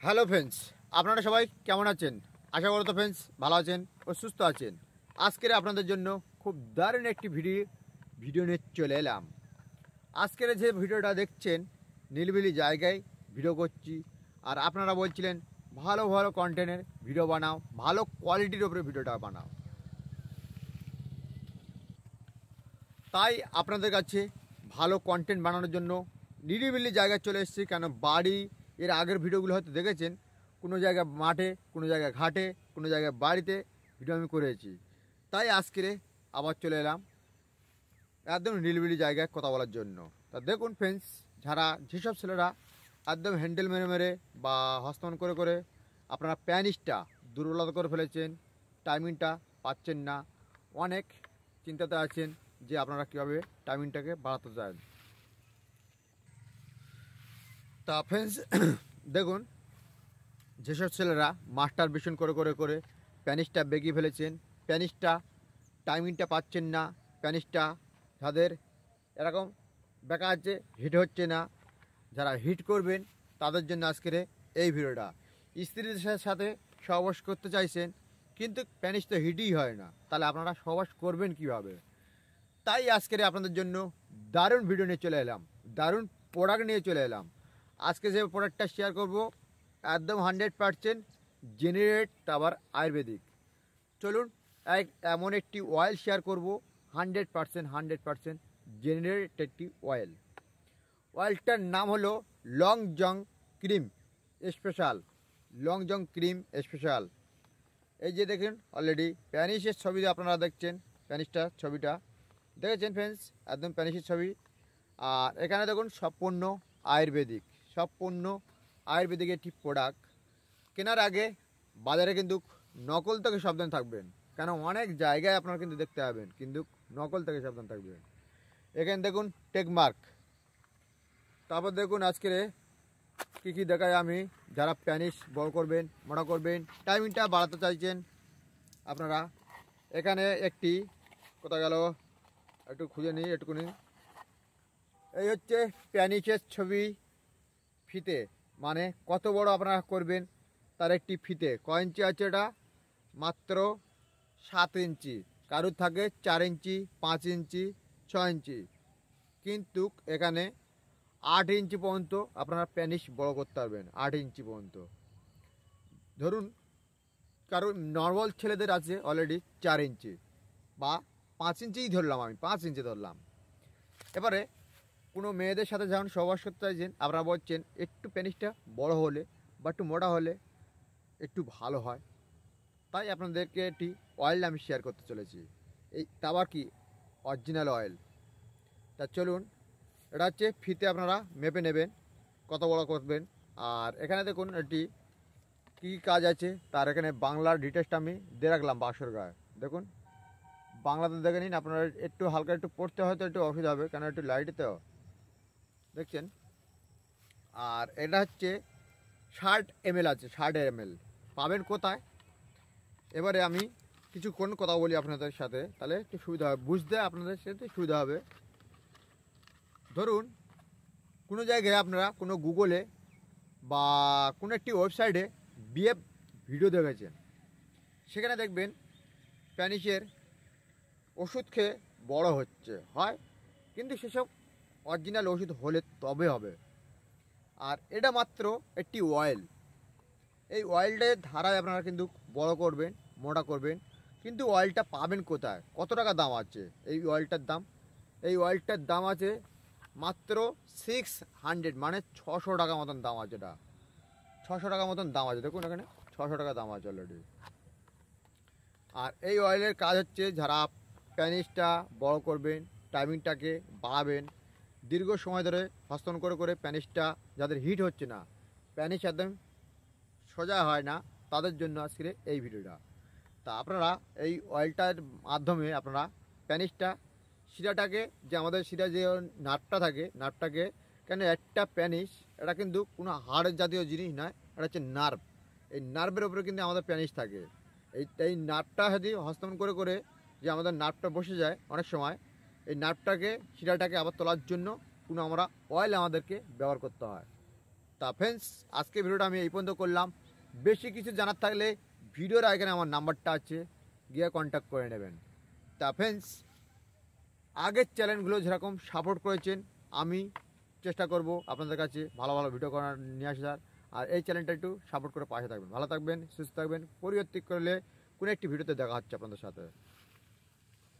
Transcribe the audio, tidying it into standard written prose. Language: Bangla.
হ্যালো ফ্রেন্ডস, আপনারা সবাই কেমন আছেন? আশা করি তো ফ্রেন্ডস ভালো আছেন ও সুস্থ আছেন। আজকের আপনাদের জন্য খুব দারুণ একটি ভিডিও নিয়ে চলে এলাম। আজকের যে ভিডিওটা দেখছেন, নিরিবিলি জায়গায় ভিডিও করছি। আর আপনারা বলছিলেন ভালো ভালো কন্টেন্টের ভিডিও বানাও, ভালো কোয়ালিটির ওপরে ভিডিওটা বানাও। তাই আপনাদের কাছে ভালো কন্টেন্ট বানানোর জন্য নিরিবিলি জায়গায় চলে এসেছি। কেন বাড়ি, এর আগের ভিডিওগুলো হয়তো দেখেছেন, কোনো জায়গায় মাঠে, কোনো জায়গায় ঘাটে, কোনো জায়গায় বাড়িতে ভিডিও আমি করেছি। তাই আজকে আবার চলে এলাম একদম নিরিবিলি জায়গায় কথা বলার জন্য। তা দেখুন ফ্রেন্ডস, যেসব ছেলেরা একদম হ্যান্ডেল মেরে মেরে বা হস্তমন করে করে আপনারা প্যানিসটা দুর্বলতা করে ফেলেছেন, টাইমিংটা পাচ্ছেন না, অনেক চিন্তাতে আছেন যে আপনারা কীভাবে টাইমিংটাকে বাড়াতে চান। তা ফ্রেন্ডস দেখুন, যেসব ছেলেরা মাস্টার বেশন করে করে করে প্যানিসটা বেগিয়ে ফেলেছেন, প্যানিসটা টাইমিংটা পাচ্ছেন না, প্যানিসটা যাদের এরকম বেকা আছে, হিট হচ্ছে না, যারা হিট করবেন তাদের জন্য আজকের এই ভিডিওটা। স্ত্রীদের সাথে সহবাস করতে চাইছেন কিন্তু প্যানিস তো হিটই হয় না, তাহলে আপনারা সহবাস করবেন কিভাবে? তাই আজকের আপনাদের জন্য দারুণ ভিডিও নিয়ে চলে এলাম, দারুণ প্রোডাক্ট নিয়ে চলে এলাম। আজকে যে প্রোডাক্টটা শেয়ার করব একদম 100% জেনারেট আবার আয়ুর্বেদিক। চলুন এমন একটি অয়েল শেয়ার করব 100% জেনারেট একটি অয়েল। অয়েলটার নাম হলো লং জং ক্রিম স্পেশাল, লং জং ক্রিম স্পেশাল। এই যে দেখেন অলরেডি প্যানিসের ছবি আপনারা দেখছেন, প্যানিসটা ছবিটা দেখেছেন ফ্রেন্ডস, একদম প্যানিসের ছবি। আর এখানে দেখুন সম্পূর্ণ আয়ুর্বেদিক, সম্পূর্ণ আয়ুর্বেদিক একটি প্রোডাক্ট। কেনার আগে বাজারে কিন্তু নকল থেকে সাবধান থাকবেন, কেন অনেক জায়গায় আপনারা কিন্তু দেখতে পাবেন, কিন্তু নকল থেকে সাবধান থাকবেন। এখানে দেখুন টেকমার্ক। তারপর দেখুন আজকে কী কী দেখায় আমি। যারা প্যানিস বড় করবেন, মোটা করবেন, টাইমিংটা বাড়াতে চাইছেন আপনারা, এখানে একটি কোথায় গেল একটু খুঁজে নিই একটুকুনি। এই হচ্ছে প্যানিসের ছবি, ফিতে, মানে কত বড় আপনারা করবেন তার একটি ফিতে। কয় ইঞ্চি আছে এটা? মাত্র 7 ইঞ্চি, কারুর থাকে 4 ইঞ্চি, 5 ইঞ্চি, 6 ইঞ্চি, কিন্তু এখানে 8 ইঞ্চি পর্যন্ত আপনারা প্যানিস বড় করতে পারবেন। 8 ইঞ্চি পর্যন্ত ধরুন, কারণ নর্মাল ছেলেদের আছে অলরেডি 4 ইঞ্চি বা 5 ইঞ্চিই ধরলাম, আমি 5 ইঞ্চি ধরলাম। এবারে কোনো মেয়েদের সাথে যখন সহবাস করতে চাইছেন, আপনারা বলছেন একটু প্যানিসটা বড় হলে বা একটু মোটা হলে একটু ভালো হয়। তাই আপনাদেরকে একটি অয়েল আমি শেয়ার করতে চলেছি। এই আবার কি অরিজিনাল অয়েল। তা চলুন, এটা হচ্ছে ফিতে, আপনারা মেপে নেবেন কত বড় করবেন। আর এখানে দেখুন এটি কী কাজ আছে তার, এখানে বাংলার ডিটেলসটা আমি দিয়ে রাখলাম বাক্সর গায়ে। দেখুন বাংলাতে দেখে নিন, আপনারা একটু হালকা একটু পড়তে হয়তো একটু অসুবিধা হবে, কেন একটু লাইটেতেও দেখছেন। আর এটা হচ্ছে 60 ml আছে, 60 ml পাবেন কোথায়? এবারে আমি কিছুক্ষণ কথা বলি আপনাদের সাথে, তাহলে একটু সুবিধা হবে বুঝতে, আপনাদের সাথে সুবিধা হবে। ধরুন কোনো জায়গায় আপনারা কোনো গুগলে বা কোনো একটি ওয়েবসাইটে বিএফ ভিডিও দেখেছেন, সেখানে দেখবেন প্যানিসের ওষুধ খেয়ে বড় হচ্ছে হয়, কিন্তু সেসব অরিজিনাল ওষুধ হলে তবে হবে। আর এটা মাত্র একটি অয়েল, এই অয়েলটার ধারায় আপনারা কিন্তু বড় করবেন, মোটা করবেন, কিন্তু অয়েলটা পাবেন কোথায়? কত টাকা দাম আছে এই অয়েলটার দাম? এই অয়েলটার দাম আছে মাত্র 600, মানে 600 টাকা মতন দাম আছে। এটা 600 টাকা মতন দাম আছে, দেখুন এখানে 600 টাকা দাম আছে অলরেডি। আর এই অয়েলের কাজ হচ্ছে, যারা প্যানিসটা বড় করবেন, টাইমিংটাকে বাড়াবেন, দীর্ঘ সময় ধরে হস্তন করে করে প্যানিসটা যাদের হিট হচ্ছে না, প্যানিস একদম সোজা হয় না, তাদের জন্য আজকে এই ভিডিওটা। তা আপনারা এই অয়েলটার মাধ্যমে আপনারা প্যানিসটা, শিরাটাকে, যে আমাদের শিরা যে নার্ভটা থাকে, নার্ভটাকে, কেন একটা প্যানিস এটা কিন্তু কোনো হাড় জাতীয় জিনিস নয়, এটা হচ্ছে নার্ভ। এই নার্ভের উপরে কিন্তু আমাদের প্যানিস থাকে। এই নার্ভটা যদি হস্তমন করে করে যে আমাদের নার্ভটা বসে যায় অনেক সময়, এই নার্ভটাকে, শিরাটাকে আবার তোলার জন্য কোনো আমরা অয়েল আমাদেরকে ব্যবহার করতে হয়। তা ফ্রেন্ডস, আজকে ভিডিওটা আমি এই পর্যন্ত করলাম। বেশি কিছু জানার থাকলে ভিডিওর এখানে আমার নাম্বারটা আছে, গিয়ে কন্ট্যাক্ট করে নেবেন। তা ফ্রেন্ডস, আগের চ্যানেলগুলো যেরকম সাপোর্ট করেছেন, আমি চেষ্টা করব আপনাদের কাছে ভালো ভালো ভিডিও করার নিয়ে আসার। আর এই চ্যানেলটা একটু সাপোর্ট করে পাশে থাকবেন। ভালো থাকবেন, সুস্থ থাকবেন। পরিবর্তন করলে কোনো একটি ভিডিওতে দেখা হচ্ছে আপনাদের সাথে।